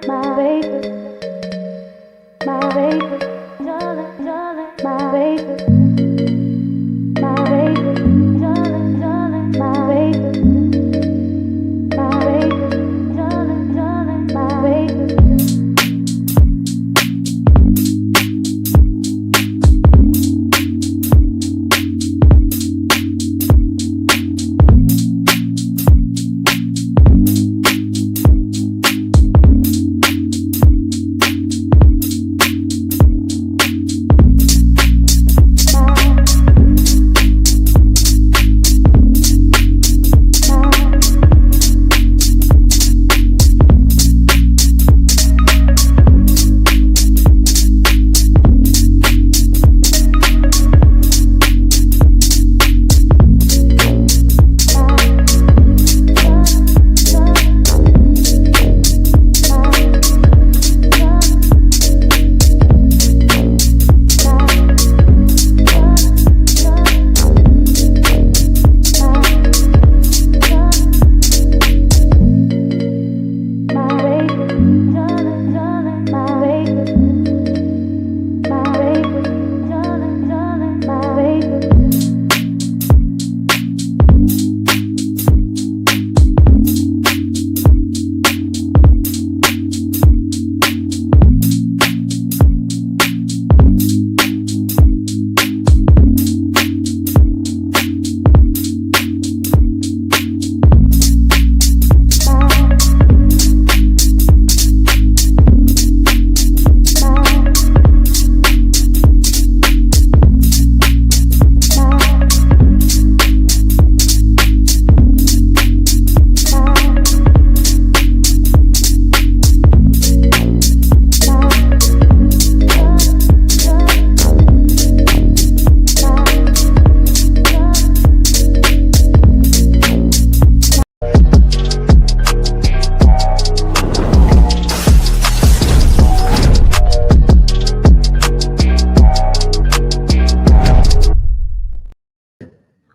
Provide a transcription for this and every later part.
my baby, my baby, darling, darling, my baby, my baby, darling, darling, my baby, my baby, darling, darling, my baby.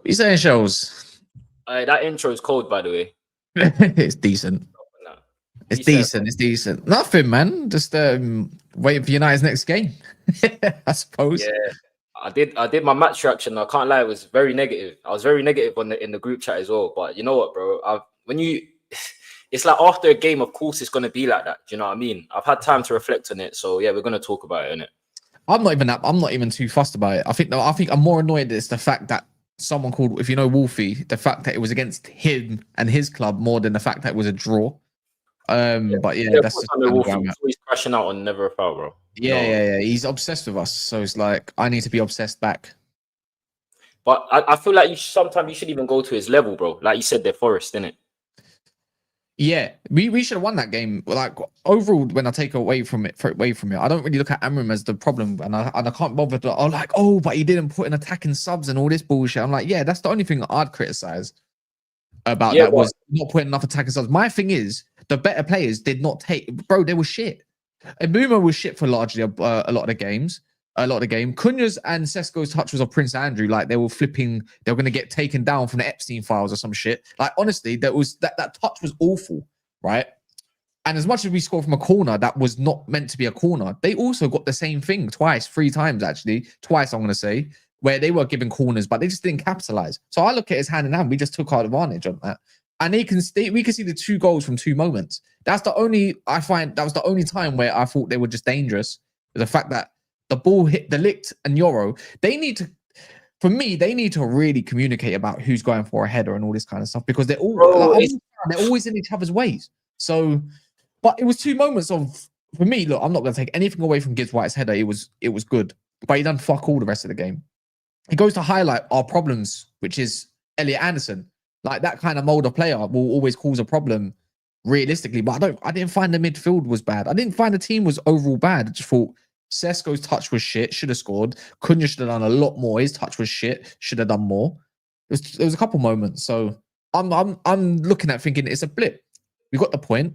You saying, Shells? That intro is cold, by the way. It's decent. No. It's decent. It's decent. Nothing, man. Just waiting for United's next game. I suppose. Yeah, I did my match reaction. I can't lie, it was very negative. I was very negative in the group chat as well. But you know what, bro? It's like after a game, of course, it's gonna be like that. Do you know what I mean? I've had time to reflect on it, so yeah, we're gonna talk about it, innit? I'm not even too fussed about it. I think I'm more annoyed it's the fact that someone called, if you know Wolfie, the fact that it was against him and his club more than the fact that it was a draw. But yeah, that's just he's crashing out on never a foul, bro. Yeah. He's obsessed with us, so it's like I need to be obsessed back. But I feel like sometimes you should even go to his level, bro. Like you said, they're Forest, innit? Yeah, we should have won that game. Like overall, when I take away from it, I don't really look at Amram as the problem, and I can't bother to. I'm like, oh, but he didn't put in attacking subs and all this bullshit. I'm like, yeah, that's the only thing I'd criticize about that was not putting enough attacking subs. My thing is the better players did not take. Bro, they were shit. And Boomer was shit for largely a lot of the games. A lot of the game. Cunha's and Sesko's touch was of Prince Andrew. Like they were flipping, they were going to get taken down from the Epstein files or some shit. Like honestly, that touch was awful, right? And as much as we scored from a corner that was not meant to be a corner, they also got the same thing three times actually. Twice, I'm going to say, where they were given corners, but they just didn't capitalize. So I look at his hand in hand. We just took our advantage on that. And we can see the 2 goals from 2 moments. That was the only time where I thought they were just dangerous. The fact that the ball hit the Ligt and Yoro, they need to really communicate about who's going for a header and all this kind of stuff because they're always in each other's ways. So, but it was 2 moments for me. Look, I'm not going to take anything away from Gibbs White's header. It was good, but he done fuck all the rest of the game. He goes to highlight our problems, which is Elliot Anderson. Like that kind of mold of player will always cause a problem realistically. But I didn't find the midfield was bad. I didn't find the team was overall bad. I just thought Sesko's touch was shit. Should have scored. Cunha should have done a lot more. His touch was shit. Should have done more. There was a couple moments. So I'm looking at thinking it's a blip. We got the point.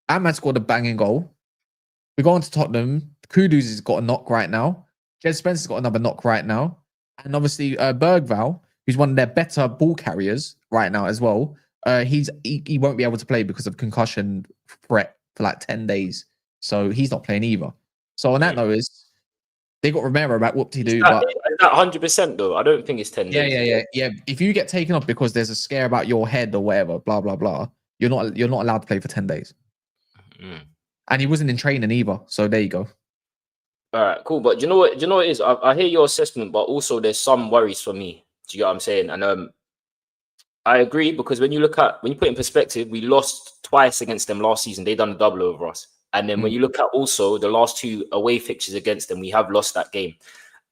Ahmad scored a banging goal. We go on to Tottenham. Kudus has got a knock right now. Jed Spencer's got another knock right now. And obviously Bergval, who's one of their better ball carriers right now as well. He won't be able to play because of concussion threat for like 10 days. so he's not playing either. So on that note, they got Romero back. Whoop de doo. But Is that 100% though? I don't think it's 10 yeah, days. yeah. If you get taken off because there's a scare about your head or whatever, blah blah blah, you're not allowed to play for 10 days. And he wasn't in training either. So there you go. All right, cool. But you know what? You know what it is? I hear your assessment, but also there's some worries for me. Do you get what I'm saying? And I agree, because when you put it in perspective, we lost twice against them last season. They done a double over us. And then when you look at also the last 2 away fixtures against them, we have lost that game.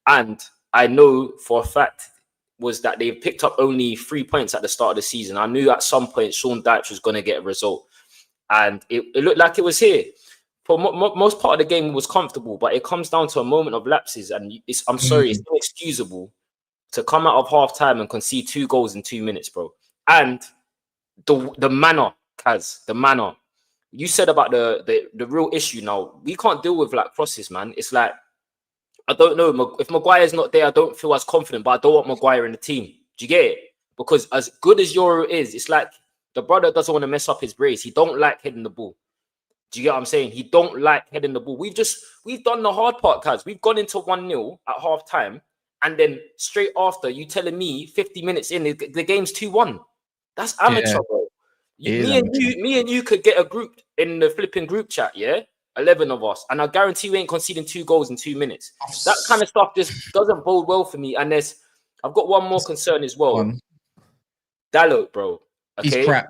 And I know for a fact was that they've picked up only 3 points at the start of the season. I knew at some point Sean Dyche was going to get a result. And it looked like it was here. For most part of the game, it was comfortable, but it comes down to a moment of lapses. And I'm sorry, it's inexcusable to come out of half time and concede 2 goals in 2 minutes, bro. And the manner, Kaz, the manner. You said about the real issue now. We can't deal with like crosses, man. It's like, I don't know. If Maguire's not there, I don't feel as confident, but I don't want Maguire in the team. Do you get it? Because as good as Euro is, it's like the brother doesn't want to mess up his brace. He don't like heading the ball. Do you get what I'm saying? He don't like heading the ball. We've done the hard part, Kaz. We've gone into 1-0 at half time, and then straight after, you telling me 50 minutes in, the game's 2-1. That's amateur, bro. Me and you could get a group in the flipping group chat, yeah? 11 of us. And I guarantee we ain't conceding 2 goals in 2 minutes. That kind of stuff just doesn't bode well for me. And I've got one more concern as well. Dalot, bro. Okay? He's crap.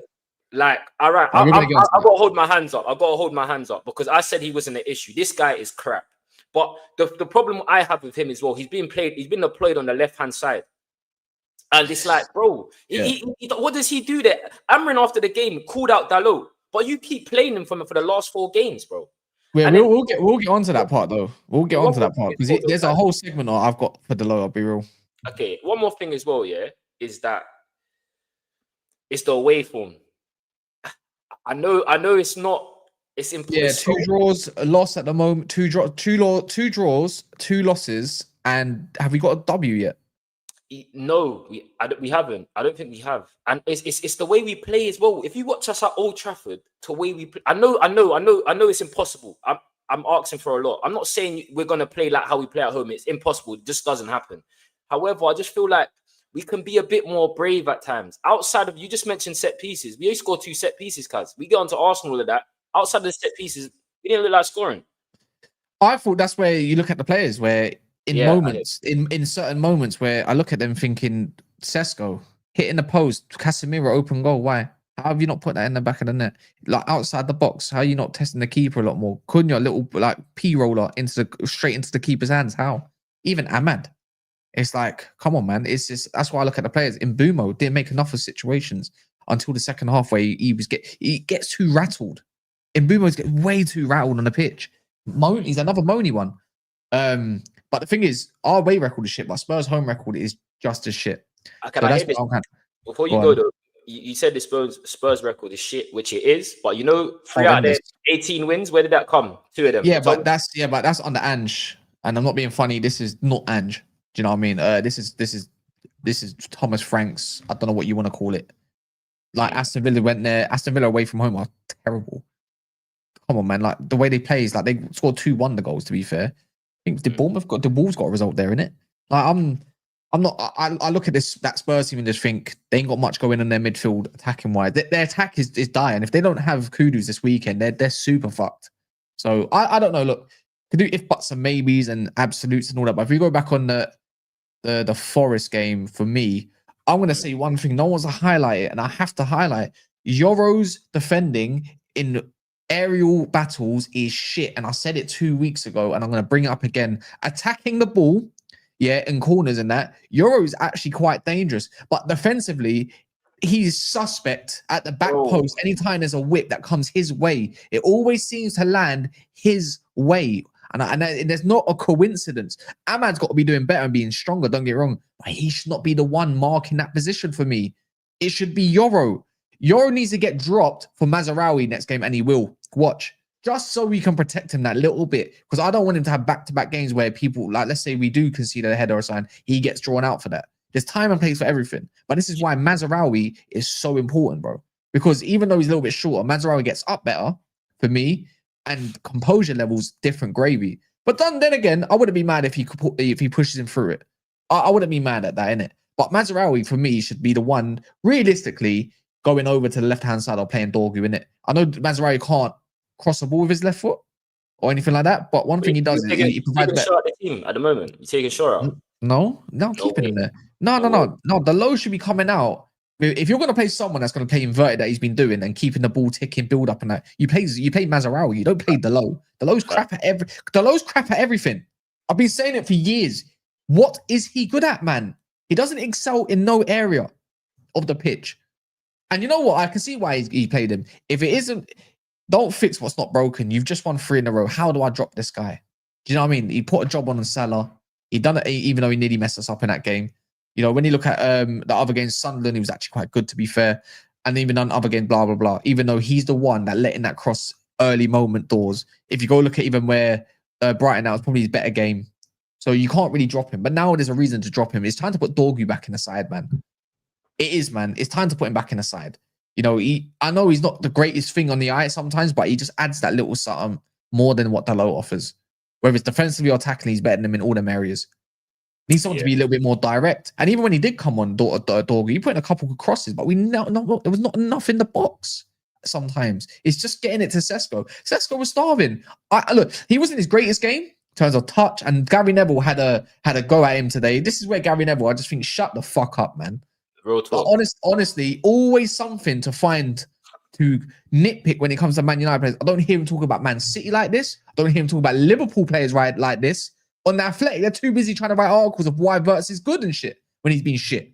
Like, all right, I've got to hold my hands up. Because I said he wasn't an issue. This guy is crap. But the problem I have with him as well, he's been deployed on the left-hand side. And it's like, bro, what does he do there? Amrin, after the game, called out Dalot, but you keep playing him for the last 4 games, bro. We'll get onto that part though. We'll get onto that part because there's a whole segment I've got for Dalot. I'll be real. Okay, one more thing as well, yeah, is that it's the away form. I know, it's not. It's important. Yeah, 2 draws, a loss at the moment. 2 draws, 2 losses, and have we got a W yet? No, we haven't. I don't think we have. And it's the way we play as well. If you watch us at Old Trafford, the way we play, I know it's impossible. I'm asking for a lot. I'm not saying we're gonna play like how we play at home. It's impossible. It just doesn't happen. However, I just feel like we can be a bit more brave at times. Outside of, you just mentioned set pieces. We only scored 2 set pieces, cuz. We get onto Arsenal with that. Outside of the set pieces, we didn't look like scoring. I thought that's where you look at the players where in certain moments where I look at them thinking, Sesko hitting the post, Casemiro open goal. Why? How have you not put that in the back of the net? Like outside the box, how are you not testing the keeper a lot more? Cunha, little like P roller straight into the keeper's hands. How? Even Ahmad. It's like, come on, man. It's just, that's why I look at the players. Mbumo didn't make enough of situations until the second half where he gets too rattled. Mbumo's getting way too rattled on the pitch. He's another moany one. But the thing is, our away record is shit, but Spurs' home record is just as shit. Before you go, though, you said the Spurs record is shit, which it is. But you know, 3 out of their 18 wins, where did that come? 2 of them. Yeah, but that's under Ange, and I'm not being funny. This is not Ange. Do you know what I mean? This is Thomas Franks. I don't know what you want to call it. Like Aston Villa went there. Aston Villa away from home are terrible. Come on, man. Like the way they play is like they scored 2 wonder goals. To be fair. I think the Wolves got a result there, innit? Like I look at that Spurs team and just think they ain't got much going in their midfield attacking wise. Their attack is dying. If they don't have Kudus this weekend, they're super fucked. So I don't know. Look, could do if buts and maybes and absolutes and all that. But if we go back on the Forest game, for me, I'm gonna say one thing. No one's highlighted, and I have to highlight Yoro's defending in aerial battles is shit, and I said it 2 weeks ago, and I'm going to bring it up again. Attacking the ball, in corners and that, Euro is actually quite dangerous, but defensively, he's suspect at the back post. Anytime there's a whip that comes his way, it always seems to land his way, and there's not a coincidence. Ahmad's got to be doing better and being stronger, don't get wrong, but he should not be the one marking that position for me. It should be Euro. Euro needs to get dropped for Mazraoui next game, and he will. Watch. Just so we can protect him that little bit. Because I don't want him to have back-to-back games where people, like, let's say we do concede a header or something, he gets drawn out for that. There's time and place for everything. But this is why Mazraoui is so important, bro. Because even though he's a little bit shorter, Mazraoui gets up better, for me, and composure levels different gravy. But then again, I wouldn't be mad if he pushes him through it. I wouldn't be mad at that, innit? But Mazraoui for me should be the one realistically going over to the left hand side or playing Dorgu, innit? I know Mazraoui can't cross the ball with his left foot or anything like that, but one thing he does is he provides better. Shot at the team at the moment. You taking shot out? No, I'm keeping him there. No. The low should be coming out. If you're going to play someone that's going to play inverted that he's been doing and keeping the ball ticking, build up and that, you play Mazraoui. You don't play the low. The low's crap at everything. I've been saying it for years. What is he good at, man? He doesn't excel in no area of the pitch. And you know what? I can see why he played him. If it isn't, don't fix what's not broken. You've just won 3 in a row. How do I drop this guy? Do you know what I mean? He put a job on Salah. He done it even though he nearly messed us up in that game. You know, when you look at the other games, Sunderland, he was actually quite good, to be fair. And even on other games, blah, blah, blah. Even though he's the one that let in that cross early moment doors. If you go look at even where Brighton now, it's probably his better game. So you can't really drop him. But now there's a reason to drop him. It's time to put Dorgu back in the side, man. It is, man. It's time to put him back in the side. You know, I know he's not the greatest thing on the eye sometimes, but he just adds that little something more than what Dalot offers. Whether it's defensively or tackling, he's better than him in all them areas. Needs someone to be a little bit more direct. And even when he did come on Dorgu, he put in a couple of crosses, but there was not enough in the box sometimes. It's just getting it to Sesko. Sesko was starving. Look, he wasn't his greatest game in terms of touch, and Gary Neville had a go at him today. This is where Gary Neville, I just think, shut the fuck up, man. Real talk. Honestly, always something to find to nitpick when it comes to Man United players. I don't hear him talk about Man City like this. I don't hear him talk about Liverpool players like this. On the Athletic, they're too busy trying to write articles of why Verts is good and shit when he's been shit.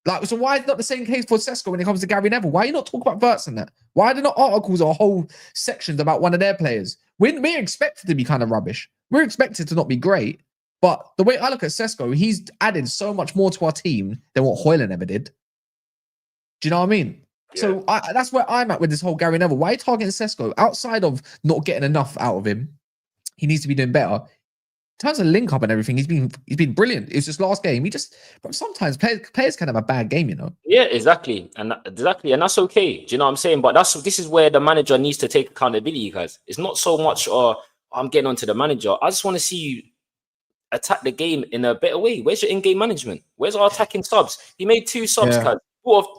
Like, so why is not the same case for Sesko when it comes to Gary Neville? Why are you not talking about Verts and that? Why are there not articles or whole sections about one of their players? We're expected to be kind of rubbish. We're expected to not be great. But the way I look at Sesko, he's added so much more to our team than what Højlund ever did. Do you know what I mean? Yeah. So that's where I'm at with this whole Gary Neville. Why are you targeting Sesko? Outside of not getting enough out of him, he needs to be doing better. In terms of link up and everything, he's been brilliant. It was just last game. But sometimes players can have a bad game, you know. Yeah, exactly, and that's okay. Do you know what I'm saying? But this is where the manager needs to take accountability, guys. It's not so much, I'm getting onto the manager. I just want to see you attack the game in a better way. Where's your in-game management? Where's our attacking subs? He made 2 subs, guys.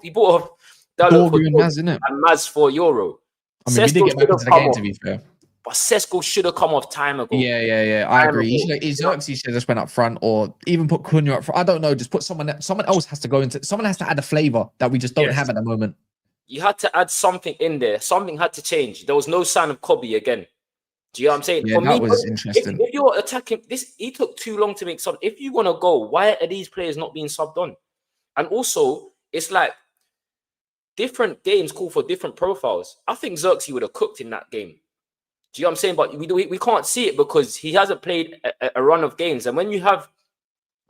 He bought off Dorgu and Maz, innit? And Maz for Euro. I mean, we did get back into the game, to be fair. But Sesko should have come off time ago. Yeah. I agree. He should have just went up front, or even put Cunha up front. I don't know. Just put someone else has to go into. Someone has to add a flavor that we just don't have at the moment. You had to add something in there. Something had to change. There was no sign of Kobe again. Do you know what I'm saying? Yeah, that was interesting. If you're attacking this, he took too long to make sub. If you want to go, why are these players not being subbed on? And also, it's like different games call for different profiles. I think Xerxes would have cooked in that game. Do you know what I'm saying? But we can't see it because he hasn't played a run of games. And when you have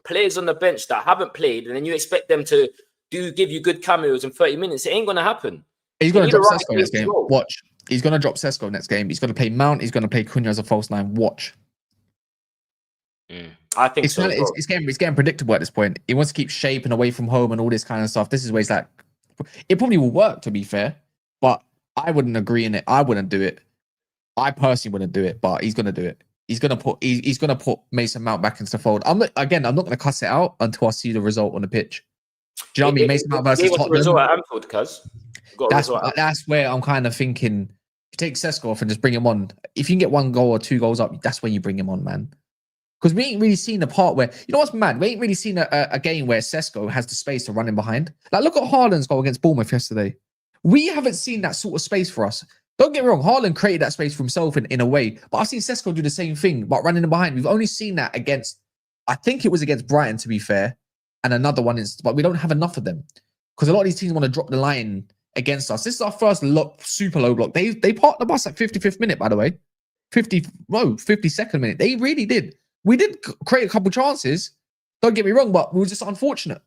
players on the bench that haven't played, and then you expect them to give you good cameos in 30 minutes, it ain't going to happen. He's going to drop Sesko next game. Watch. He's going to drop Sesko next game. He's going to play Mount. He's going to play Cunha as a false 9. Watch. I think it's getting predictable at this point. He wants to keep shape and away from home and all this kind of stuff. This is where he's like, it probably will work, to be fair, but I wouldn't agree in it. I wouldn't do it. I personally wouldn't do it, but he's going to do it. He's going to put Mason Mount back into the fold. I'm not going to cuss it out until I see the result on the pitch. Do you know what I mean? Mason Mount versus Tottenham. Result at Anfield, cuz. That's where I'm kind of thinking. You take Sesko off and just bring him on. If you can get 1 goal or 2 goals up, that's when you bring him on, man. Because we ain't really seen the part where, you know what's mad? We ain't really seen a game where Sesko has the space to run in behind. Like, look at Haaland's goal against Bournemouth yesterday. We haven't seen that sort of space for us. Don't get me wrong, Haaland created that space for himself in a way, but I've seen Sesko do the same thing, but running in behind. We've only seen that I think it was against Brighton, to be fair, and another one but we don't have enough of them. Because a lot of these teams want to drop the line against us. This is our first super low block. They parked the bus at 55th minute, by the way. 52nd minute. They really did. We did create a couple chances. Don't get me wrong, but we were just unfortunate.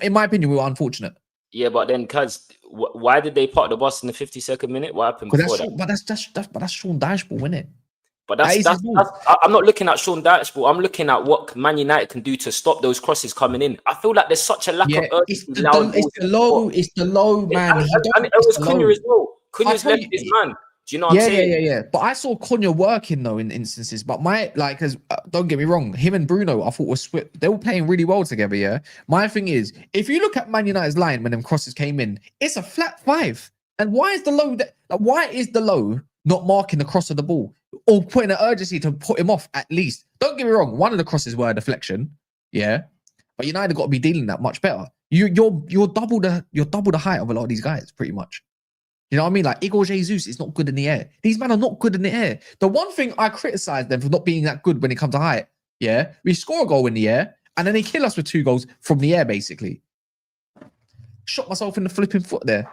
In my opinion, we were unfortunate. Yeah, but then, cuz, why did they park the bus in the 52nd minute? What happened before that? But that's Sean Dyche ball, isn't it? But I'm not looking at Sean Dyche ball. I'm looking at what Man United can do to stop those crosses coming in. I feel like there's such a lack of urgency. It's the low, man. And it was Cunha as well. Cunha's left his man. Do you know what I'm saying? Yeah. But I saw Konya working though in instances. But my like, as don't get me wrong, him and Bruno, I thought they were playing really well together. Yeah. My thing is, if you look at Man United's line when them crosses came in, it's a flat 5. And why is the low? Why is the low not marking the cross of the ball or putting an urgency to put him off at least? Don't get me wrong. One of the crosses were a deflection. Yeah. But United got to be dealing that much better. You're double the height of a lot of these guys, pretty much. You know what I mean? Like Igor Jesus is not good in the air. These men are not good in the air. The one thing I criticize them for not being that good when it comes to height, yeah, we score a goal in the air and then they kill us with 2 goals from the air, basically. Shot myself in the flipping foot there.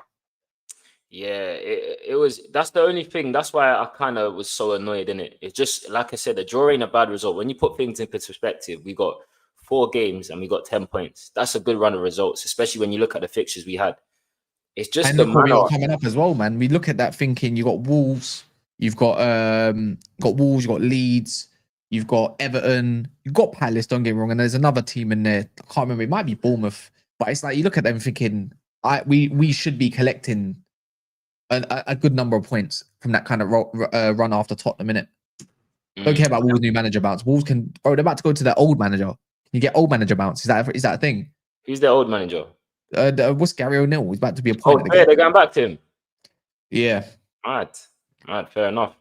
Yeah, it was. That's the only thing. That's why I kind of was so annoyed in it. It's just like I said, the draw ain't a bad result. When you put things in perspective, we got 4 games and we got 10 points. That's a good run of results, especially when you look at the fixtures we had. It's just and the look what we manner. got coming up as well, man. We look at that thinking you got Wolves, you've got Wolves, you've got Leeds, you've got Everton, you've got Palace. Don't get me wrong, and there's another team in there. I can't remember. It might be Bournemouth, but it's like you look at them thinking, we should be collecting a good number of points from that kind of run after Tottenham, innit? Don't care about Wolves' new manager bounce. Wolves can, bro. They're about to go to their old manager. Can you get old manager bounce? Is that a thing? Who's their old manager? What's Gary O'Neill? He's about to be appointed. Oh, yeah, they're going back to him. Yeah. Mad. Fair enough.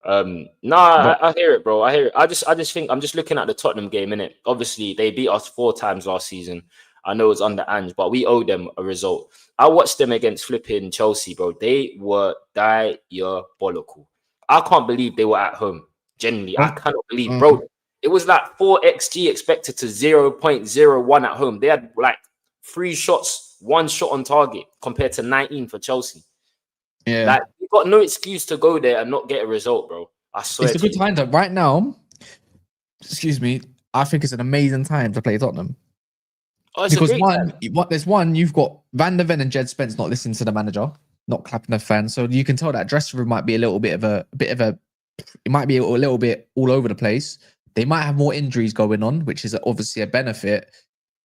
I hear it, bro. I hear it. I just think I'm just looking at the Tottenham game, innit? Obviously, they beat us 4 times last season. I know it's under Ange, but we owe them a result. I watched them against flipping Chelsea, bro. They were diabolical. I can't believe they were at home. Genuinely, I cannot believe, bro. It was like 4 XG expected to 0.01 at home. They had like 3 shots, 1 shot on target compared to 19 for Chelsea. Yeah. Like, you got no excuse to go there and not get a result, bro. I swear. It's a good time to right now. Excuse me. I think it's an amazing time to play Tottenham. Oh, because you've got Van der Ven and Jed Spence not listening to the manager, not clapping the fans. So you can tell that dressing room might be a little bit of a it might be a little bit all over the place. They might have more injuries going on, which is obviously a benefit.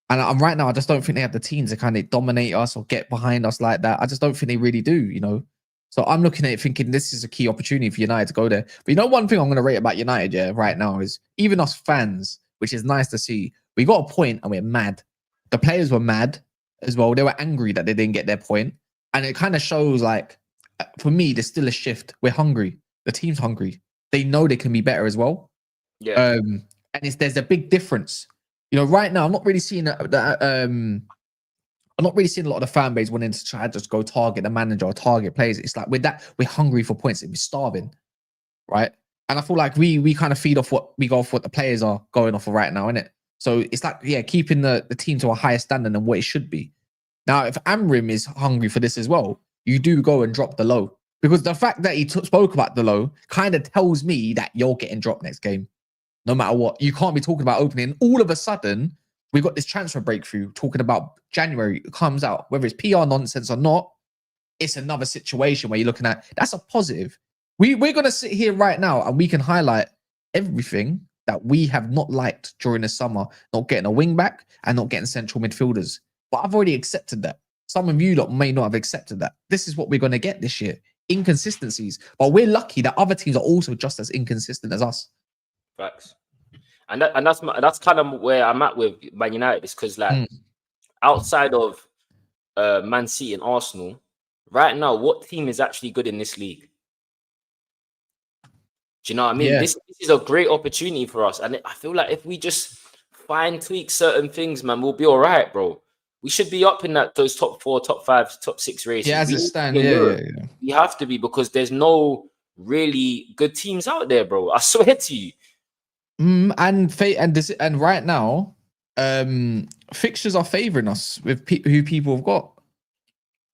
And I'm right now, I just don't think they have the team to kind of dominate us or get behind us like that. I just don't think they really do, you know. So I'm looking at it thinking this is a key opportunity for United to go there. But you know, one thing I'm going to rate about United, yeah, right now is even us fans, which is nice to see. We got a point and we're mad. The players were mad as well. They were angry that they didn't get their point. And it kind of shows, like, for me, there's still a shift. We're hungry. The team's hungry. They know they can be better as well. Yeah. And there's a big difference. You know, right now, I'm not really seeing I'm not really seeing a lot of the fan base wanting to try to just go target the manager or target players. It's like we're hungry for points. We're starving, right? And I feel like we kind of feed off what the players are going off of right now, innit? So it's like, yeah, keeping the team to a higher standard than what it should be. Now, if Amrim is hungry for this as well, you do go and drop the low. Because the fact that he spoke about the low kind of tells me that you're getting dropped next game. No matter what. You can't be talking about opening. All of a sudden, we got this transfer breakthrough talking about January. It comes out. Whether it's PR nonsense or not, it's another situation where you're looking at, that's a positive. We're going to sit here right now and we can highlight everything that we have not liked during the summer, not getting a wing back and not getting central midfielders. But I've already accepted that. Some of you lot may not have accepted that. This is what we're going to get this year. Inconsistencies. But we're lucky that other teams are also just as inconsistent as us. Facts. And that's kind of where I'm at with Man United, is because, like, outside of Man City and Arsenal, right now, what team is actually good in this league? Do you know what I mean? Yeah. This is a great opportunity for us. And I feel like if we just fine tweak certain things, man, we'll be all right, bro. We should be up in those top 4, top 5, top 6 races. Yeah, as it stands, yeah. We have to be, because there's no really good teams out there, bro. I swear to you. And right now, fixtures are favouring us with who people have got.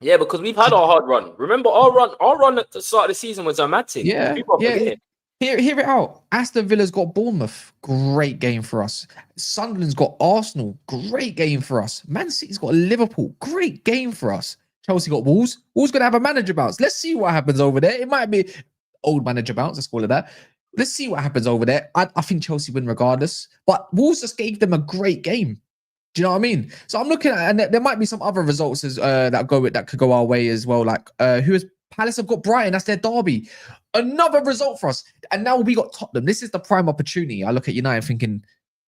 Yeah, because we've had our hard run. Remember, our run at the start of the season was a mad thing. Yeah, Hear it out. Aston Villa's got Bournemouth. Great game for us. Sunderland's got Arsenal. Great game for us. Man City's got Liverpool. Great game for us. Chelsea got Wolves. Wolves going to have a manager bounce. Let's see what happens over there. It might be old manager bounce. Let's call it that. Let's see what happens over there. I think Chelsea win regardless. But Wolves just gave them a great game. Do you know what I mean? So I'm looking at, and there might be some other results that could go our way as well. Like who has Palace have got Brighton. That's their derby. Another result for us. And now we got Tottenham. This is the prime opportunity. I look at United thinking,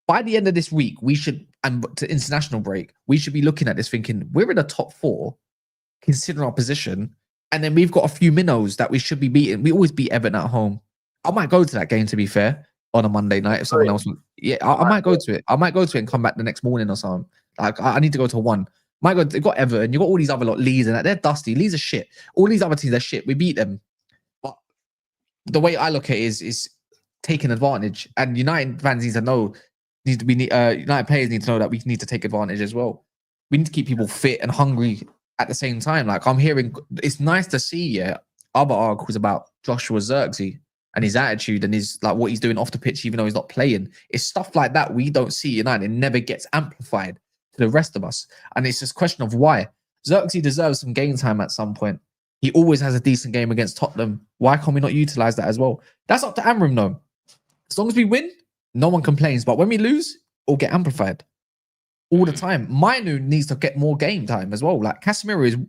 by the end of this week, we should, and to international break, we should be looking at this thinking, we're in the top 4, considering our position. And then we've got a few minnows that we should be beating. We always beat Everton at home. I might go to that game, to be fair, on a Monday night if someone else. Yeah, I might go to it. I might go to it and come back the next morning or something. Like, I need to go to one. Might go. They've got Everton. You've got all these other Leeds and that. They're dusty. Leeds are shit. All these other teams are shit. We beat them. But the way I look at it is taking advantage. And United fans need to know, United players need to know that we need to take advantage as well. We need to keep people fit and hungry at the same time. Like, I'm hearing, it's nice to see other articles about Joshua Zirkzee and his attitude and his, like, what he's doing off the pitch, even though he's not playing. It's stuff like that we don't see United. It never gets amplified to the rest of us. And it's just a question of why. Zirkzee deserves some game time at some point. He always has a decent game against Tottenham. Why can't we not utilize that as well? That's up to Amram, though. As long as we win, no one complains. But when we lose, it'll get amplified all the time. Mainu needs to get more game time as well. Like, Casemiro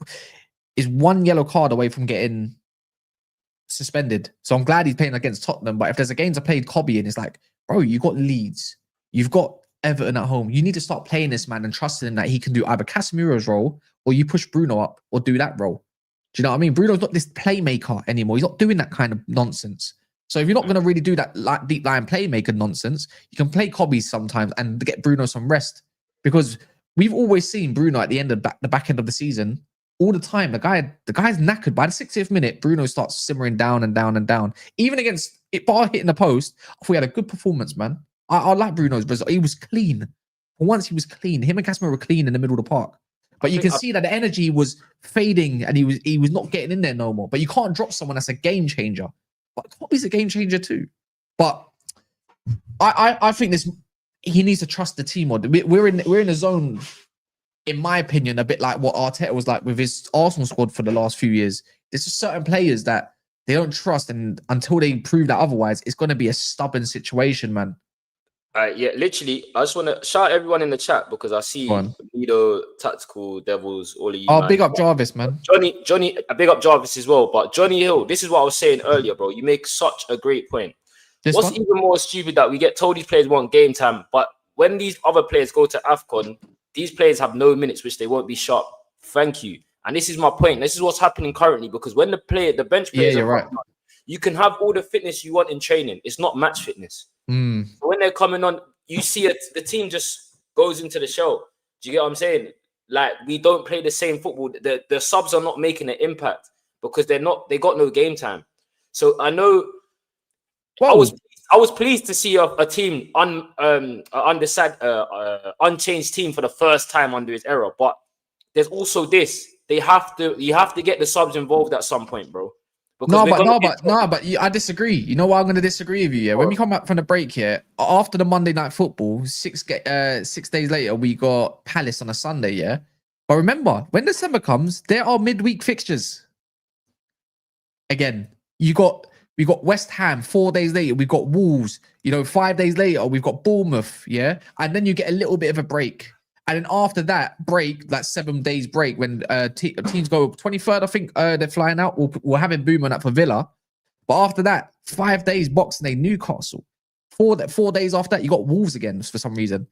is one yellow card away from getting suspended. So I'm glad he's playing against Tottenham. But if there's a game to play Cobby in, it's like, bro, you got Leeds, you've got Everton at home. You need to start playing this man and trusting him that he can do either Casemiro's role or you push Bruno up or do that role. Do you know what I mean? Bruno's not this playmaker anymore. He's not doing that kind of nonsense. So if you're not going to really do that deep line playmaker nonsense, you can play Cobby sometimes and get Bruno some rest. Because we've always seen Bruno at the end of the back end of the season all the time. The guy's knackered. By the 60th minute, Bruno starts simmering down and down and down. Even against it, bar hitting the post, I thought he had a good performance, man. I like Bruno's result. He was clean. For once, he was clean. Him and Casemiro were clean in the middle of the park. But you can see that the energy was fading and he was not getting in there no more. But you can't drop someone that's a game changer. But Cobby's a game changer too. But I think he needs to trust the team more. We're in a zone, in my opinion, a bit like what Arteta was like with his Arsenal squad for the last few years. There's just certain players that they don't trust, and until they prove that otherwise, it's going to be a stubborn situation, man. Yeah, literally, I just want to shout everyone in the chat because I see Lido, Tactical Devils, all of you. Oh, big up Jarvis, man. Johnny, big up Jarvis as well. But Johnny Hill, this is what I was saying earlier, bro. You make such a great point. What's even more stupid that we get told these players want game time, but when these other players go to AFCON, these players have no minutes, which they won't be sharp. Thank you. And this is my point. This is what's happening currently because when the bench players are right, you can have all the fitness you want in training. It's not match fitness. So when they're coming on, you see it, the team just goes into the show. Do you get what I'm saying? Like, we don't play the same football. The subs are not making an impact because they got no game time. So I know. I was pleased to see a team unchanged team for the first time under his era. But there's also this. You have to get the subs involved at some point, bro. But I disagree. You know why I'm going to disagree with you? Yeah, when we come back from the break here, after the Monday night football, 6 days later we got Palace on a Sunday. Yeah, but remember when December comes, there are midweek fixtures. Again, we got West Ham 4 days later. We've got Wolves. 5 days later we've got Bournemouth. Yeah, and then you get a little bit of a break. And then after that break, that 7 days break, when teams go 23rd, I think they're flying out. We're having Boom on that for Villa. But after that, 5 days Boxing Day, Newcastle. 4 days after that, you got Wolves again for some reason. Do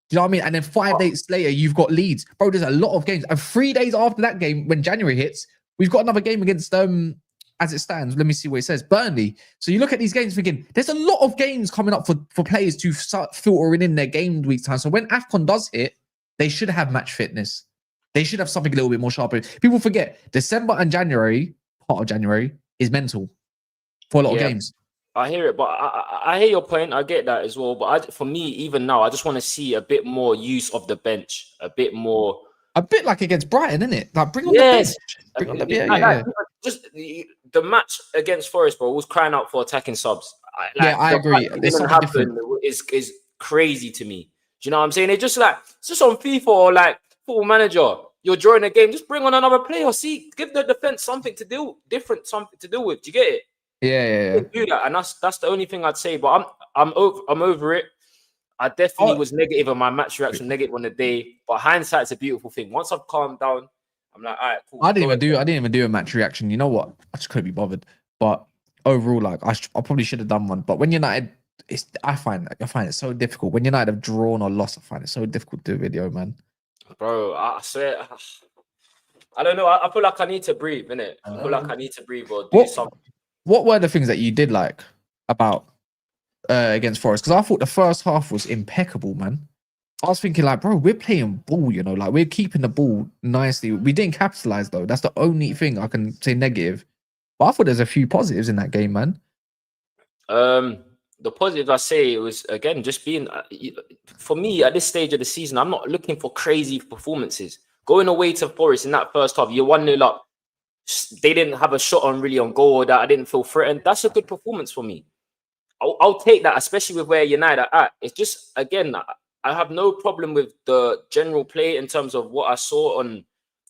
you know what I mean? And then 5 days later, you've got Leeds. Bro, there's a lot of games. And 3 days after that game, when January hits, we've got another game against, as it stands, let me see what it says, Burnley. So you look at these games thinking, there's a lot of games coming up for players to start filtering in their game week time. So when AFCON does hit, they should have match fitness. They should have something a little bit more sharper. People forget December and January, part of January, is mental for a lot of games. I hear it, but I hear your point. I get that as well. But for me, even now, I just want to see a bit more use of the bench, a bit like against Brighton, isn't it? Like, bring on the bench. Just the match against Forest, bro, was crying out for attacking subs. I agree. This is crazy to me. Do you know what I'm saying? It's just on FIFA or like Football Manager. You're drawing a game, just bring on another player. See, give the defense something to do with. Do you get it? Yeah. Do that, and that's the only thing I'd say. But I'm over it. I definitely was negative on my match reaction, negative on the day. But hindsight's a beautiful thing. Once I've calmed down I'm like, all right, cool. I didn't even do a match reaction. You know what? I just couldn't be bothered. But overall, like I probably should have done one. But when United, I find it so difficult. When United have drawn or lost, I find it so difficult to do a video, man. Bro, I swear, I don't know. I feel like I need to breathe, innit? I feel like I need to breathe or do something. What were the things that you did like about against Forest? Because I thought the first half was impeccable, man. I was thinking like, bro, we're playing ball, you know, like we're keeping the ball nicely. We didn't capitalize though. That's the only thing I can say negative. But I thought there's a few positives in that game, man. The positives I say it was again just being for me at this stage of the season. I'm not looking for crazy performances. Going away to Forest in that first half, you're 1-0 up. They didn't have a shot on really on goal, or that I didn't feel threatened. That's a good performance for me. I'll take that, especially with where United are at. It's just again, I have no problem with the general play in terms of what I saw on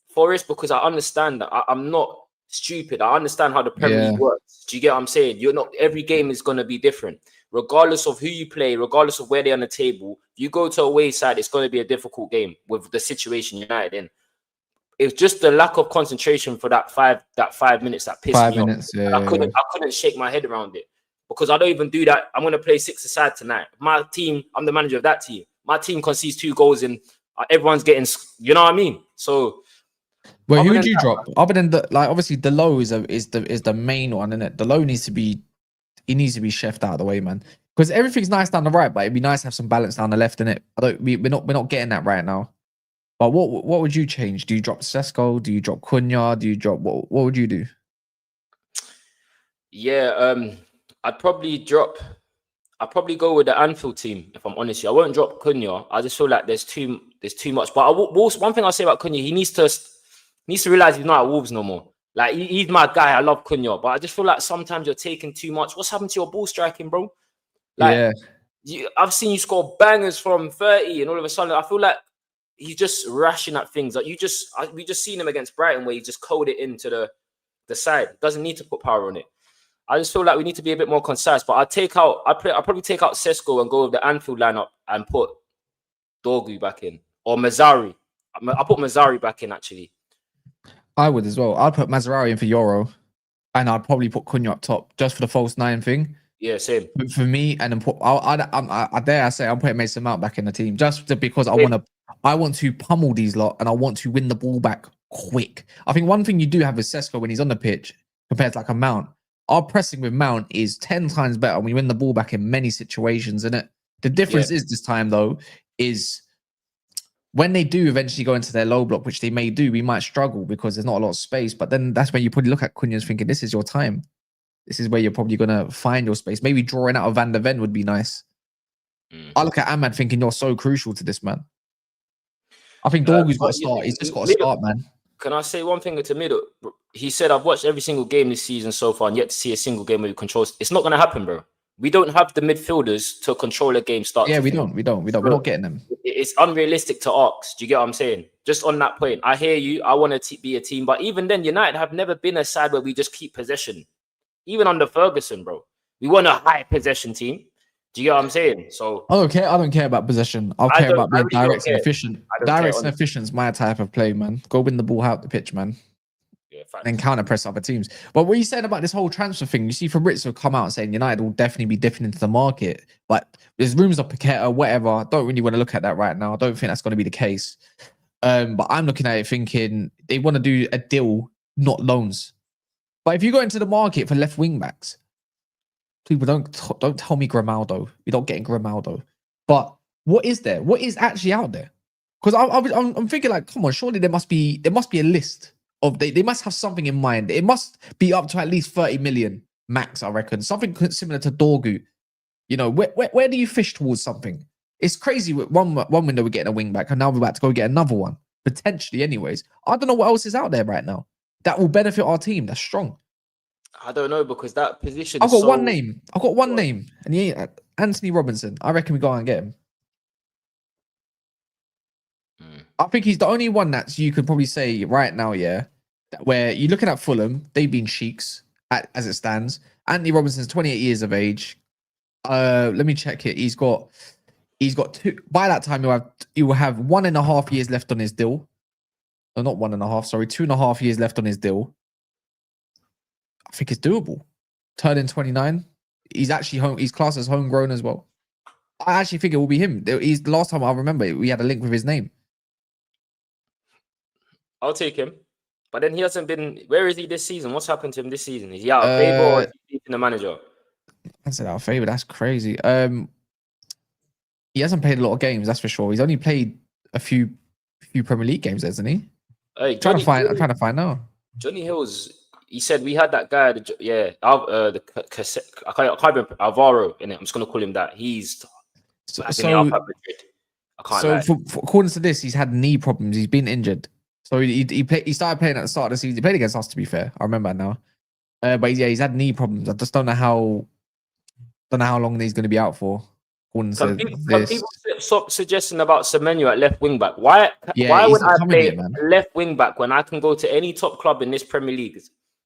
Forest because I understand that I'm not stupid. I understand how the Premier League works. Do you get what I'm saying? You're not every game is going to be different, regardless of who you play, regardless of where they're on the table. You go to a away side, it's going to be a difficult game with the situation United in. It's just the lack of concentration for that 5 minutes that pissed me off. Yeah, I couldn't shake my head around it because I don't even do that. I'm going to play 6-a-side tonight. My team, I'm the manager of that team. My team concedes 2 goals and everyone's getting, you know what I mean? So, well, who would you drop other than the like? Obviously, the low is the main one, isn't it? The low needs to be chefed out of the way, man. Because everything's nice down the right, but it'd be nice to have some balance down the left, innit? We're not getting that right now. But what would you change? Do you drop Sesko? Do you drop Cunha? Do you drop what would you do? Yeah, I'd probably go with the Anfield team if I'm honest. I won't drop Cunha. I just feel like there's too much. But one thing I'll say about Cunha, he needs to realize he's not at Wolves no more. Like he's my guy. I love Cunha, but I just feel like sometimes you're taking too much. What's happened to your ball striking, bro? Like, I've seen you score bangers from 30, and all of a sudden, I feel like he's just rashing at things. Like we just seen him against Brighton, where he just coded it into the side. Doesn't need to put power on it. I just feel like we need to be a bit more concise. But I'll probably take out Sesko and go with the Anfield lineup and put Dorgu back in or Mazzari. I'll put Mazzari back in actually. I would as well. I'd put Mazzari in for Euro, and I'd probably put Cunha up top just for the false 9 thing. Yeah, same. But for me, and then I dare I say I'm putting Mason Mount back in the team just because I want to pummel these lot and I want to win the ball back quick. I think one thing you do have with Sesko when he's on the pitch compared to like a Mount, our pressing with Mount is 10 times better. We win the ball back in many situations, isn't it? The difference is this time though is when they do eventually go into their low block, which they may do, we might struggle because there's not a lot of space. But then that's when you probably look at Cunha's thinking, this is your time. This is where you're probably going to find your space. Maybe drawing out of Van der Ven would be nice. I look at Ahmad thinking you're so crucial to this, man. I think Dorgu's got to start. He's just got to start, man. Can I say one thing to Middle? He said, I've watched every single game this season so far and yet to see a single game where he controls. It's not going to happen, bro. We don't have the midfielders to control a game start. Yeah, we don't. We're not getting them. It's unrealistic to ask. Do you get what I'm saying? Just on that point, I hear you. I want to be a team. But even then, United have never been a side where we just keep possession. Even under Ferguson, bro. We want a high possession team. Do you get what I'm saying? So I don't care about possession. I care about being direct and efficient. Direct and efficient is my type of play, man. Go win the ball out the pitch, man. Yeah, and counter press other teams. But what you said about this whole transfer thing, you see Fabrizio come out saying United will definitely be dipping into the market. But there's rumors of Paqueta, whatever. I don't really want to look at that right now. I don't think that's going to be the case. But I'm looking at it thinking they want to do a deal, not loans. But if you go into the market for left wing backs, people don't tell me Grimaldo. We're not getting Grimaldo. But what is there? What is actually out there? Because I'm thinking like, come on, surely there must be a list of they must have something in mind. It must be up to at least 30 million max, I reckon. Something similar to Dorgu. You know, where do you fish towards something? It's crazy. With one window we're getting a wing back, and now we're about to go get another one potentially. Anyways, I don't know what else is out there right now that will benefit our team. That's strong. I don't know because that position. I've got one name. And he ain't Anthony Robinson. I reckon we go out and get him. I think he's the only one that you could probably say right now, yeah, where you're looking at Fulham, they've been sheiks as it stands. Anthony Robinson's 28 years of age. Let me check it. He's got two. By that time, you will have 1.5 years left on his deal. not 1.5, sorry, 2.5 years left on his deal. I think it's doable. Turning 29. He's actually home. He's classed as homegrown as well. I actually think it will be him. He's the last time I remember we had a link with his name. I'll take him. But then he hasn't been. Where is he this season? What's happened to him this season? Is he out of favor or is he in the manager? I said out of favor. That's crazy. He hasn't played a lot of games. That's for sure. He's only played a few Premier League games, hasn't he? Hey, I'm trying to find now. Johnny Hills. He said we had that guy. The cassette. I can't remember Alvaro in it. I'm just gonna call him that. He's So, I can't lie. According to this, he's had knee problems. He's been injured. So he started playing at the start of the season. He played against us, to be fair. I remember now. But he's had knee problems. I just don't know how long he's going to be out for. Can people stop suggesting about Semenyo at left wing back? Why would I play left wing back when I can go to any top club in this Premier League?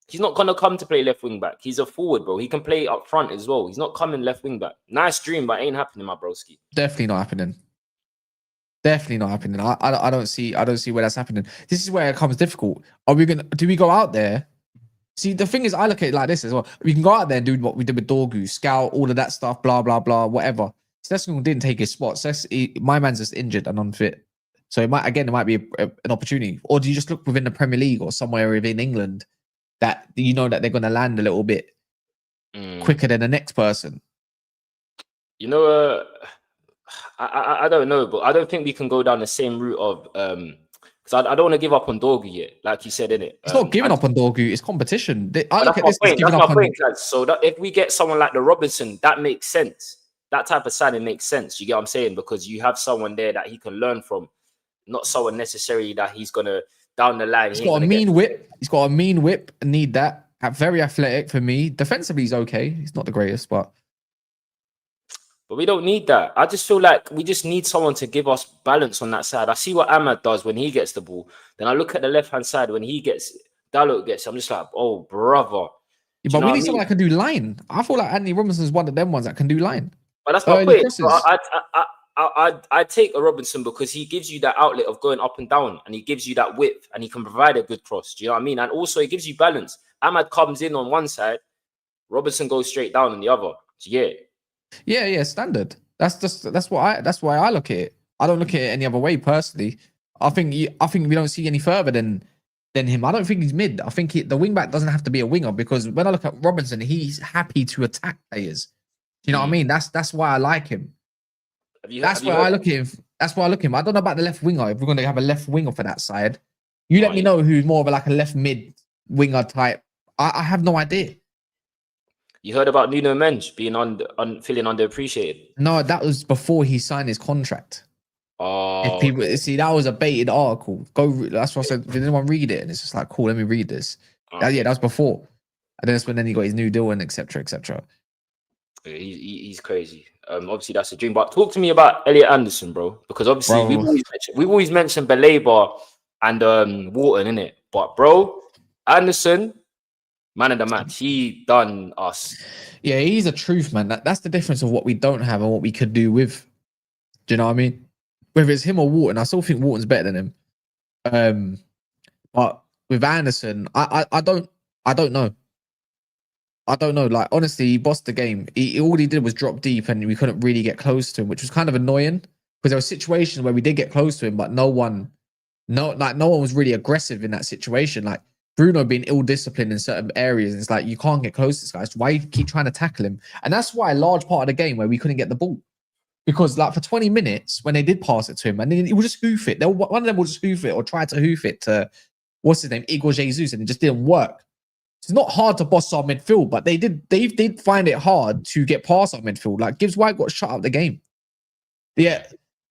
He's not gonna come to play left wing back. He's a forward, bro. He can play up front as well. He's not coming left wing back. Nice dream, but ain't happening, my broski. Definitely not happening. Definitely not happening. I don't see where that's happening. This is where it becomes difficult. Do we go out there? See, the thing is, I look at it like this as well. We can go out there and do what we did with Dorgu, scout, all of that stuff, blah, blah, blah, whatever. Session didn't take his spot. My man's just injured and unfit. So it might be an opportunity. Or do you just look within the Premier League or somewhere within England that you know that they're going to land a little bit quicker than the next person? You know, I don't know, but I don't think we can go down the same route of because I don't want to give up on Dorgu yet, like you said, innit? It's not giving up on Dorgu, it's competition. I look at this as giving up on. So that if we get someone like the Robinson, that makes sense. That type of signing makes sense. You get what I'm saying? Because you have someone there that he can learn from, not someone necessarily that he's gonna down the line. He's got a mean whip. He's got a mean whip. Need that. Very athletic for me. Defensively, he's okay. He's not the greatest, but we don't need that. I just feel like we just need someone to give us balance on that side. I see what Ahmad does when he gets the ball. Then I look at the left-hand side when Dalot gets. I'm just like, oh, brother. Yeah, but we need someone that can do line. I feel like Anthony Robinson's one of them ones that can do line. But that's my point. So I take a Robinson because he gives you that outlet of going up and down, and he gives you that width, and he can provide a good cross. Do you know what I mean? And also, he gives you balance. Ahmad comes in on one side, Robinson goes straight down on the other. So yeah, standard. That's why I look at it. I don't look at it any other way personally. I think we don't see any further than him. I don't think he's mid. I think the wing back doesn't have to be a winger because when I look at Robinson, he's happy to attack players. You know what I mean? That's why I like him. That's why I look at him. I don't know about the left winger. If we're going to have a left winger for that side, you let me know who's more of a left mid winger type. I have no idea. You heard about Nuno Mendes being feeling underappreciated? No, that was before he signed his contract. Oh, if people see that was a baited article. That's what I said. Did anyone read it? And it's just like, cool, let me read this. Yeah, that was before. And then that's when he got his new deal and etc. etc. He's crazy. Obviously that's a dream. But talk to me about Elliot Anderson, bro. Because obviously we've always mentioned Baleba and Wharton, innit? But bro, Anderson, man of the match. He done us. Yeah, he's a truth, man. That's the difference of what we don't have and what we could do with. Do you know what I mean? Whether it's him or Wharton, I still think Wharton's better than him. But with Anderson, I don't know. I don't know. Like, honestly, he bossed the game. All he did was drop deep and we couldn't really get close to him, which was kind of annoying because there were situations where we did get close to him, but no one was really aggressive in that situation. Like Bruno being ill-disciplined in certain areas. It's like, you can't get close to this guy. So why you keep trying to tackle him? And that's why a large part of the game where we couldn't get the ball. Because like for 20 minutes, when they did pass it to him, and then he would just hoof it. One of them would just hoof it or try to hoof it to, what's his name, Igor Jesus, and it just didn't work. It's not hard to boss our midfield, but they did find it hard to get past our midfield. Like Gibbs White got shut out the game. Yeah,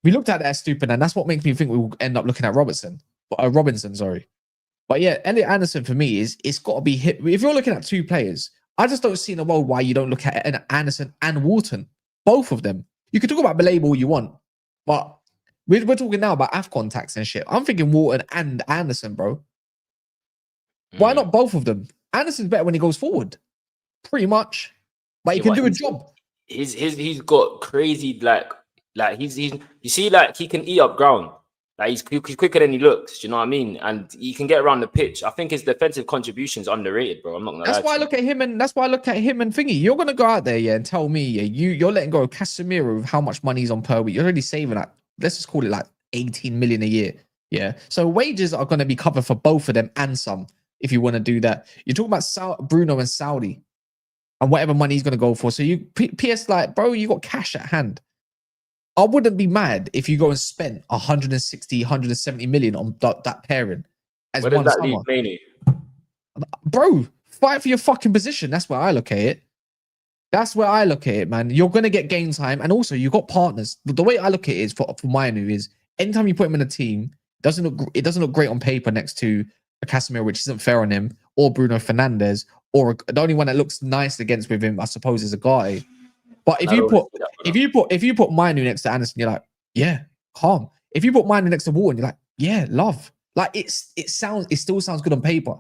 we looked at that stupid, and that's what makes me think we will end up looking at Robinson, sorry. But yeah, Elliot Anderson for me it's got to be hit. If you're looking at two players, I just don't see in the world why you don't look at Anderson and Wharton, both of them. You can talk about Baleba all you want, but we're talking now about AFCON tax and shit. I'm thinking Wharton and Anderson, bro. Why not both of them? Anderson's better when he goes forward, pretty much, but he can do a job. He's got crazy like he's you see, like he can eat up ground. Like he's quicker than he looks. Do you know what I mean? And he can get around the pitch. I think his defensive contribution is underrated, bro. I'm not gonna That's lie why I to you. look at him, and that's why I look at him and Thingy. You're gonna go out there, yeah, and tell me, yeah, you're letting go of Casemiro with how much money he's on per week. You're already saving like, let's just call it like 18 million a year. Yeah. So wages are gonna be covered for both of them and some if you want to do that. You're talking about Bruno and Saudi and whatever money he's gonna go for. So you PS like, bro, you got cash at hand. I wouldn't be mad if you go and spend 160, 170 million on that pairing as Where does one that summer. leave Mainoo? Bro, fight for your fucking position. That's where I look at it. That's where I look at it, man. You're gonna get game time, and also you got partners. The way I look at it is for Mainu is anytime you put him in a team, it doesn't look great on paper next to a Casemiro, which isn't fair on him, or Bruno Fernandes, or the only one that looks nice against with him, I suppose, is a guy. But if you put Mainu next to Anderson, you're like, yeah, calm. If you put Mainu next to Wharton, you're like, yeah, love. Like it still sounds good on paper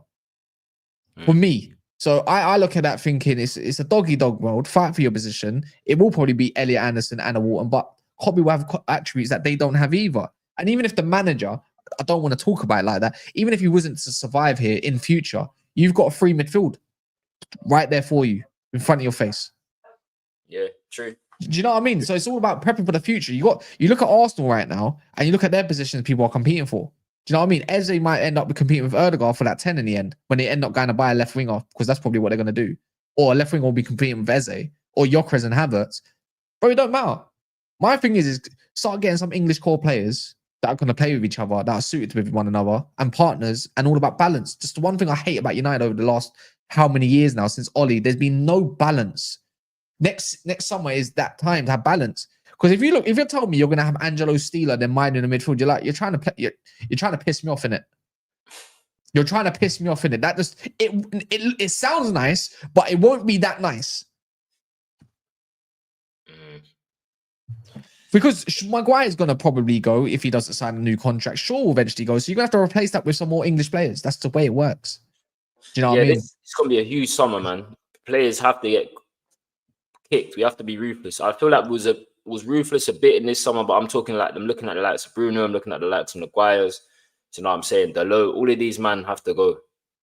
for me. So I look at that thinking it's a doggy dog world. Fight for your position. It will probably be Elliot Anderson and a Wharton, but Cobby will have attributes that they don't have either. And even if the manager, I don't want to talk about it like that, even if he wasn't to survive here in future, you've got a free midfield right there for you in front of your face. Yeah, true. Do you know what I mean? So it's all about prepping for the future. You look at Arsenal right now, and you look at their positions people are competing for. Do you know what I mean? Eze might end up competing with Erdegaard for that 10 in the end when they end up going to buy a left winger, because that's probably what they're going to do. Or a left winger will be competing with Eze or Gyökeres and Havertz. Bro, it don't matter. My thing is start getting some English core players that are going to play with each other, that are suited with one another, and partners, and all about balance. Just the one thing I hate about United over the last how many years now since Ollie, there's been no balance. Next summer is that time to have balance. Because if you're telling me you're gonna have Angelo Steeler then mine in the midfield, you're trying to piss me off in it. You're trying to piss me off in it. That just it sounds nice, but it won't be that nice. Because Maguire is gonna probably go if he doesn't sign a new contract. Shaw will eventually go, so you're gonna have to replace that with some more English players. That's the way it works. Do you know what I mean? It's gonna be a huge summer, man. Players have to get kicked. We have to be ruthless. I feel like was ruthless a bit in this summer, but I'm talking like I'm looking at the likes of Bruno, I'm looking at the likes of Maguire's. You know what I'm saying? All of these men have to go.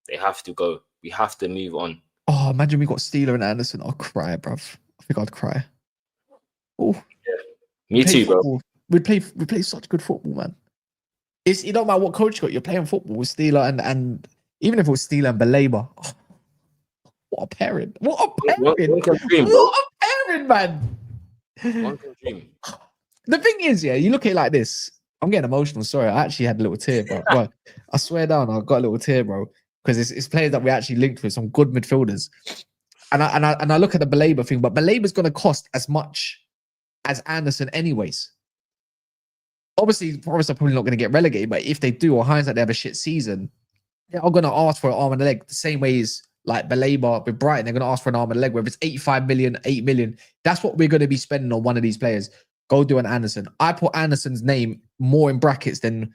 They have to go. We have to move on. Oh, imagine we got Steeler and Anderson. I'll cry, bruv. I think I'd cry. Oh, yeah. Me too, football. bro. We play such good football, man. It don't matter what coach you got. You're playing football with Steeler and even if it was Steeler and Belabor. Oh, what a pairing! What a pairing! One can dream, what a pairing, man! One can dream. The thing is, yeah, you look at it like this. I'm getting emotional. Sorry, I actually had a little tear, bro. I swear down, I got a little tear, bro, because it's players that we actually linked with, some good midfielders. And I look at the Belabor thing, but Belabor's going to cost as much as Anderson, anyways. Obviously, Forest are probably not going to get relegated, but if they do, or hindsight, they have a shit season, they're going to ask for an arm and a leg the same way as like Belabor with Brighton. They're going to ask for an arm and a leg, whether it's 85 million, 8 million. That's what we're going to be spending on one of these players. Go do an Anderson. I put Anderson's name more in brackets than,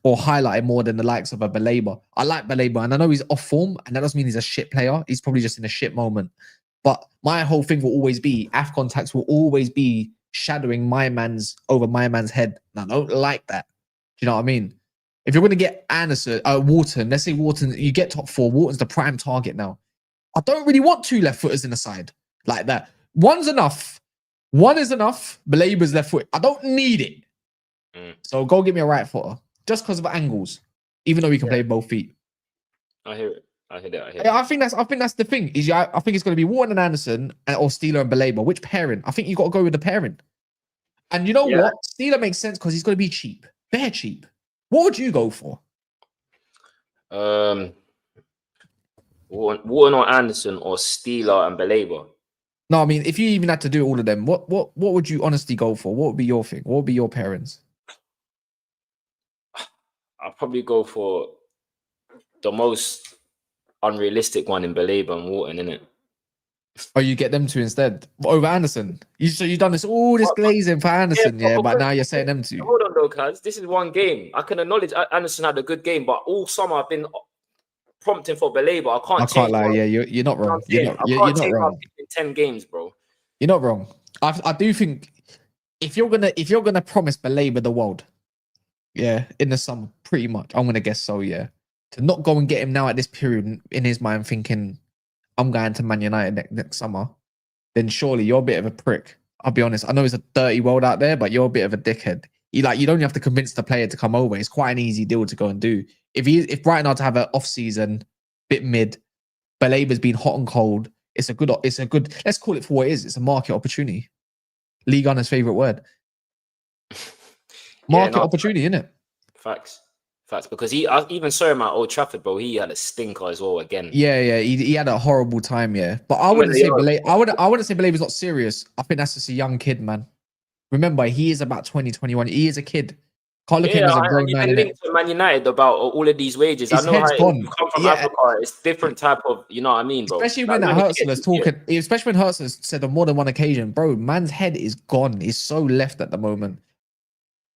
or highlighted more than the likes of a Belabor. I like Belabor, and I know he's off form, and that doesn't mean he's a shit player. He's probably just in a shit moment. But my whole thing will always be, AFCON tax will always be shadowing my man's head. And I don't like that. Do you know what I mean? If you're going to get Anderson, Wharton, let's say Wharton, you get top four. Wharton's the prime target now. I don't really want two left footers in the side like that. One's enough. One is enough. Belabor's left foot. I don't need it. So go get me a right footer just because of angles, even though we can play both feet. I hear it. I hear that. I think that's the thing. I think it's going to be Wharton and Anderson or Steeler and Belabor. Which pairing? I think you got to go with the pairing. And you know what? Steeler makes sense because he's going to be cheap, bare cheap. What would you go for? Wharton or Anderson or Steeler and Belabor? No, I mean, if you even had to do all of them, what would you honestly go for? What would be your thing? What would be your pairings? I'll probably go for the most unrealistic one in Belabor and Wharton, innit? Oh, you get them two instead over Anderson. You've done all this glazing for Anderson, but now you're saying them two. Hold on, though, cuz this is one game. I can acknowledge Anderson had a good game, but all summer I've been prompting for Belabor. I can't lie. Yeah, you're not wrong. You're not wrong. In 10 games, bro. You're not wrong. I do think if you're gonna promise Belabor the world, Yeah, in the summer, pretty much. I'm gonna guess so. Yeah, to not go and get him now at this period in his mind, thinking I'm going to Man United next summer, then surely you're a bit of a prick. I'll be honest. I know it's a dirty world out there, but you're a bit of a dickhead. You don't have to convince the player to come over. It's quite an easy deal to go and do. If Brighton are to have an off season, bit mid, Balaba's been hot and cold. It's a good. Let's call it for what it is. It's a market opportunity. League Gunner's favorite word. Market opportunity, isn't it? Facts. Because I even saw him at Old Trafford, bro. He had a stinker as well again. Yeah. He had a horrible time. Yeah, but I wouldn't say Balaba's not serious. I think that's just a young kid, man. Remember, he is about 20, 21. He is a kid. Can't look at him as a grown man. You can link to Man United about all of these wages. His I know head's how gone. you come from Africa. It's different type of, you know what I mean, bro. Especially when Hurtzel's talking. Especially when Hurtzel's said on more than one occasion, bro, man's head is gone. He's so left at the moment.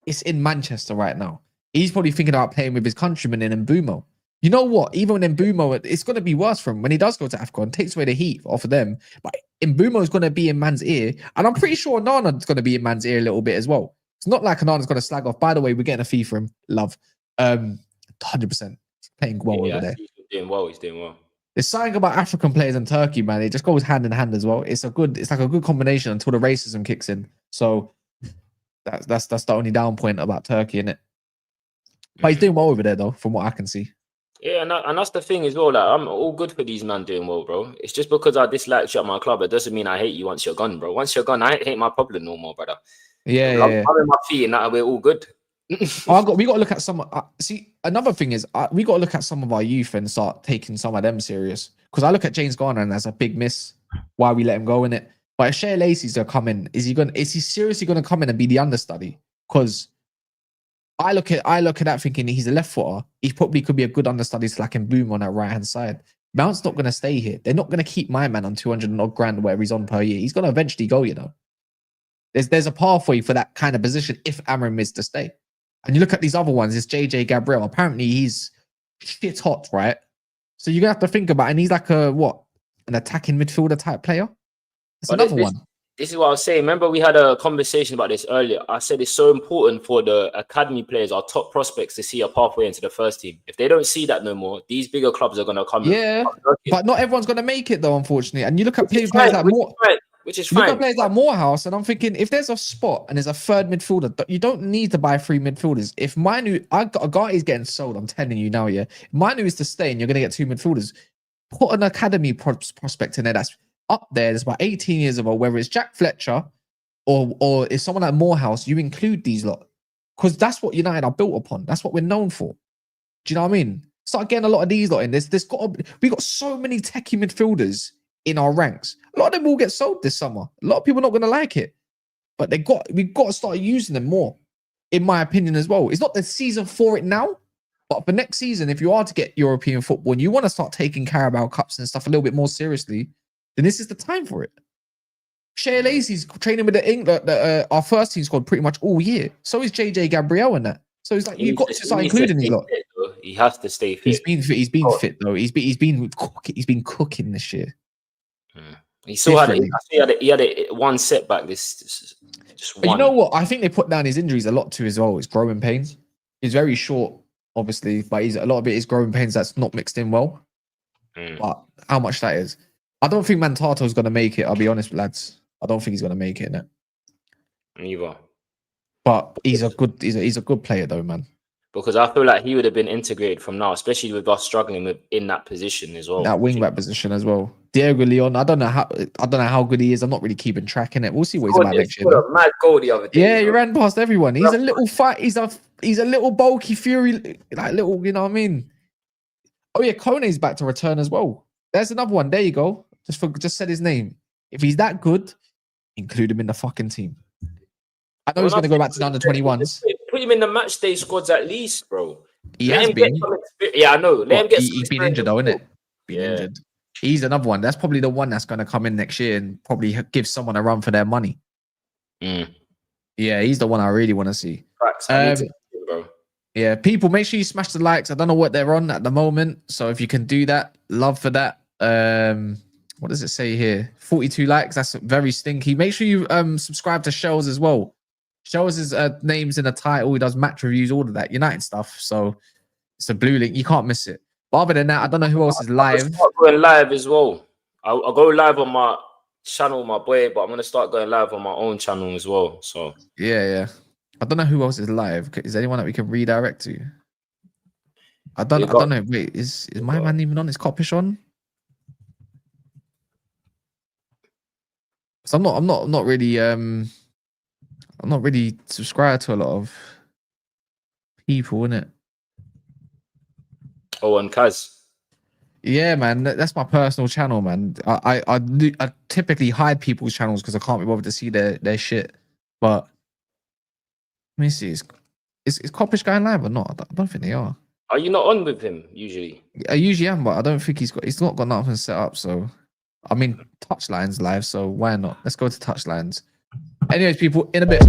It's in Manchester right now. He's probably thinking about playing with his countrymen in Mbumo. You know what? Even in Mbumo, it's going to be worse for him when he does go to Africa and takes away the heat off of them. But Mbumo is going to be in man's ear. And I'm pretty sure Nana's going to be in man's ear a little bit as well. It's not like Nana's going to slag off. By the way, we're getting a fee for him. Love. 100%. He's playing well over there. He's doing well. He's doing well. There's something about African players in Turkey, man. It just goes hand in hand as well. It's like a good combination until the racism kicks in. So that's the only down point about Turkey, innit? But he's doing well over there, though, from what I can see. Yeah, and that's the thing as well. Like, I'm all good for these men doing well, bro. It's just because I dislike you at my club, it doesn't mean I hate you once you're gone, bro. Once you're gone, I ain't my problem no more, brother. Yeah. I'm in my feet and that we're all good. We got to look at some. See, another thing is we got to look at some of our youth and start taking some of them serious. Because I look at James Garner and that's a big miss. Why we let him go in it? But if Shea Lacey's gonna come in, is he seriously gonna come in and be the understudy? Because I look at that thinking he's a left footer. He probably could be a good understudy to like him Boom on that right hand side. Mount's not gonna stay here. They're not gonna keep my man on 200 odd grand where he's on per year. He's gonna eventually go, you know. There's a pathway for that kind of position if Amram is to stay. And you look at these other ones, it's JJ Gabriel. Apparently he's shit hot, right? So you're gonna have to think about it. And he's like an attacking midfielder type player. That's another one. This is what I was saying. Remember, we had a conversation about this earlier. I said it's so important for the academy players, our top prospects, to see a pathway into the first team. If they don't see that no more, these bigger clubs are going to come. Yeah, but not everyone's going to make it, though, unfortunately. And you look at players like which is fine. Look at players like Morehouse, and I'm thinking, if there's a spot and there's a third midfielder, you don't need to buy 3 midfielders. If Agati's getting sold, I'm telling you now, yeah. If Manu is to stay and you're going to get 2 midfielders, put an academy prospect in there that's up there, that's about 18 years old, whether it's Jack Fletcher or it's someone like Morehouse, you include these lot. Because that's what United are built upon. That's what we're known for. Do you know what I mean? Start getting a lot of these lot in. We got so many techie midfielders in our ranks. A lot of them will get sold this summer. A lot of people are not going to like it. But we've got to start using them more, in my opinion, as well. It's not the season for it now. But for next season, if you are to get European football and you want to start taking Carabao Cups and stuff a little bit more seriously, then this is the time for it. Shea Lacey's training with our first team squad pretty much all year. So is JJ Gabriel and that. So it's like you've got to start including these lot. He has to stay fit. He's been fit though. He's been cooking this year. He still had one setback. Just one. You know what? I think they put down his injuries a lot too as well. His growing pains. He's very short, obviously, but a lot of it is growing pains that's not mixed in well. But how much that is, I don't think Mantato's going to make it. I'll be honest, lads. I don't think he's going to make it. Neither. But he's a good player though, man. Because I feel like he would have been integrated from now, especially with us struggling in that position as well. That wing back position as well. Diego Leon, I don't know how good he is. I'm not really keeping track in it. We'll see what he's about next year. A mad goal the other day. Yeah, he ran past everyone. He's a little fight. He's a little bulky fury, like little. You know what I mean? Oh yeah, Kone's back to return as well. There's another one. There you go. Just said his name. If he's that good, include him in the fucking team. I know he's going to go back to the under-21s. Put him in the match day squads at least, bro. He has been. Yeah, I know. Let him get. He's been injured though, isn't it? Injured. He's another one. That's probably the one that's going to come in next year and probably give someone a run for their money. Yeah, he's the one I really want to see. Bro. Yeah, people, make sure you smash the likes. I don't know what they're on at the moment, so if you can do that, love for that. What does it say here? 42 likes. That's very stinky. Make sure you subscribe to Shells as well. shows his names in the title. He does match reviews, all of that United stuff. So it's a blue link. You can't miss it. But other than that, I don't know who else is I'm live. start going live as well. I'll go live on my channel, my boy, but I'm gonna start going live on my own channel as well. So Yeah. I don't know who else is live. Is there anyone that we can redirect to? I don't know. Wait, is my man even on? Is Coppish on? So I'm not really I'm not really subscribed to a lot of people, innit? Oh, and Kaz. Yeah, man, that's my personal channel, man. I typically hide people's channels because I can't be bothered to see their shit. But let me see, is Coppish going live or not? I don't think they are. Are you not on with him usually? I usually am, but I don't think he's not got nothing set up. So, I mean, Touchline's live, so why not? Let's go to Touchlines. Anyways, people, in a bit.